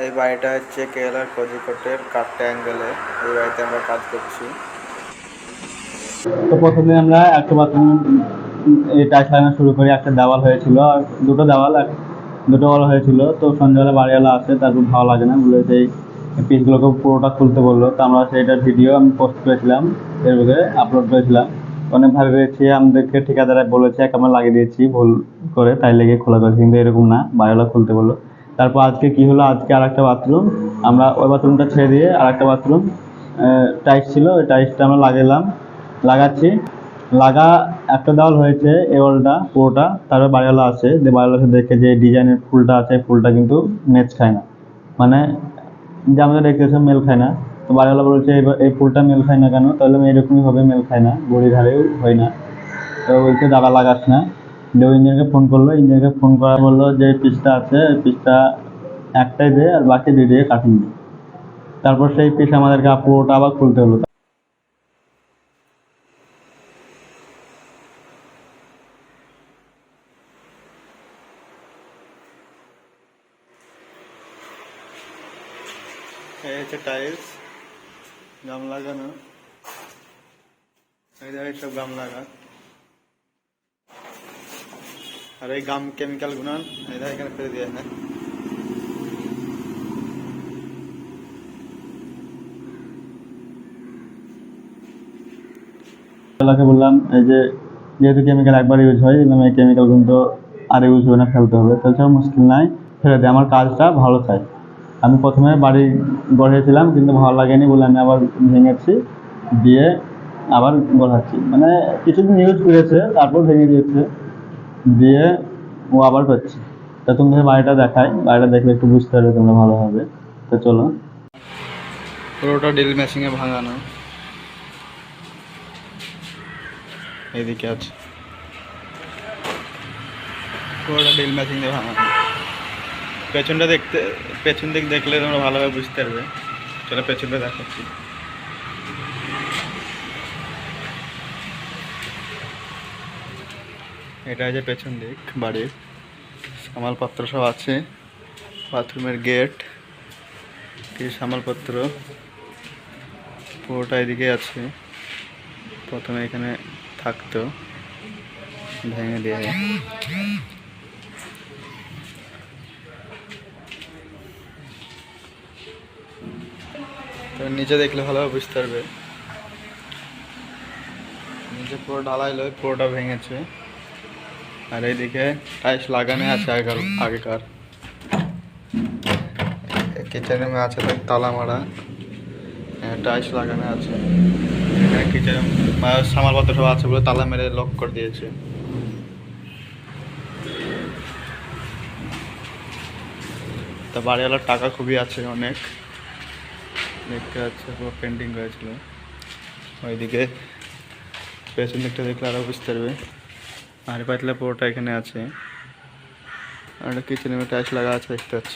এই বাড়িটা হচ্ছে কেরালার কোজিকোটের কাট্টা অ্যাঙ্গেলে। এই বাড়িতে আমরা কাজ করছি। তো প্রথমে আমরা একটা বাথরুম এই টাইলস লাগানো শুরু করি। একটা দেওয়াল হয়েছিল আর দুটো ওয়াল হয়েছিল। তো সন্ধ্যাবেলা বাড়িওয়ালা আসে, তারপর ভালো লাগে না বলে সেই পিসগুলোকে পুরোটা খুলতে বললো। তো আমরা সেইটার ভিডিও আমি পোস্ট করেছিলাম, ফেসবুকে আপলোড করেছিলাম। অনেক ভাবে পেয়েছি, আমাদেরকে ঠিকাদারা বলেছে আমরা লাগিয়ে দিয়েছি ভুল করে, তাই লেগে খোলা করেছি, কিন্তু এরকম না, বাড়িওয়ালা খুলতে বললো। তারপর আজকে কি হলো, আজকে আর একটা বাথরুম আমরা ওই বাথরুমটা ছেড়ে দিয়ে আর একটা বাথরুম টাইলস ছিল, ওই টাইলসটা আমরা লাগাচ্ছি। লাগা একটা দেওয়াল হয়েছে, এই ওয়ালটা পুরোটা। তারপর বাড়িওয়ালা আছে, যে বাড়িওয়ালা এসে দেখে যে ডিজাইনের ফুলটা আছে, ফুলটা কিন্তু ম্যাচ খায় না, মানে যে আমাদের দেখতেছে মেল খায় না। তো বাড়িওয়ালা বলেছে এই ফুলটা মেল খায় না কেন, তাহলে এরকমই হবে, মেল খায় না, বড়ি ধারেও হয় না। তো বলছে দাদা লাগাস না। যে ইঞ্জিনিয়ারকে ফোন করলো, ইঞ্জিনিয়ারকে ফোন করা বললো যে পিসটা আছে, পিসটা একটাই দে আর বাকি দিয়ে কাটিং দে। তারপর সেই পিস আমাদেরকে পুরোটা আবার খুলতে হলো। এই হচ্ছে টাইলস, গাম লাগানো। এই জায়গায় সব গাম লাগা। আর এই গাম কেমিক্যাল গুনান এই জায়গায় এখানে ফেলে দিয়ে না। বাড়িওয়ালাকে বললাম এই যে যেহেতু কেমিক্যাল একবার ইউজ হয়, এই কেমিক্যাল কিন্তু আর ইউজ হবে না, ফেলতে হবে। তো মুশকিল নাই, ফেলে দে, আমার কাজটা ভালো চাই। আমি প্রথমে বাড়ি গড়িয়েছিলাম কিন্তু ভালো লাগেনি বলে আমি আবার ভেঙেছি, দিয়ে আবার গড়াচ্ছি। মানে কিছুদিন ইউজ করেছে, তারপর ভেঙে দিয়েছে, দিয়ে ও আবার করছে। তা তোমাদের বাড়িটা দেখাই, বাড়িটা দেখলে একটু বুঝতে পারবে তোমরা ভালোভাবে। তো চলো। পুরোটা ড্রিল মেশিনে ভাঙানো। এইদিকে আছে পুরোটা ড্রিল মেশিন দিয়ে ভাঙানো। পেছন দিক দেখলে তোমরা ভালোভাবে বুঝতে পারবে। চলো পেছনটা দেখাচ্ছি। এটা হচ্ছে পেছন দিক বাড়ির, সামালপত্র সব আছে। বাথরুমের গেট, কিছু সামালপত্র পুরোটা এদিকে আছে। প্রথমে এখানে থাকতো, ভেঙে দিয়ে তো নিচে দেখলে ভালোভাবে বুঝতে পারবে। নিচে পুরো ঢালাইলো, পুরোটা ভেঙেছে। আর এইদিকে টাইলস লাগানো আছে আগেকার। কিচেন রুমে আছে তালা মারা, টাইলস লাগানো আছে। এখানে কিচেন সামালপত্র সব আছে বলে তালা মেরে লক করে দিয়েছে। তা বাড়িওয়ালার টাকা খুবই আছে অনেক, দেখতে পাচ্ছে পুরো পেন্টিং করেছিল। ওইদিকে পেছন দিকটা দেখলে আরও বুঝতে পারবে। আর পাতলা পুরোটা এখানে আছে। আর কিচেনে টাইলস লাগা আছে দেখতে পাচ্ছ।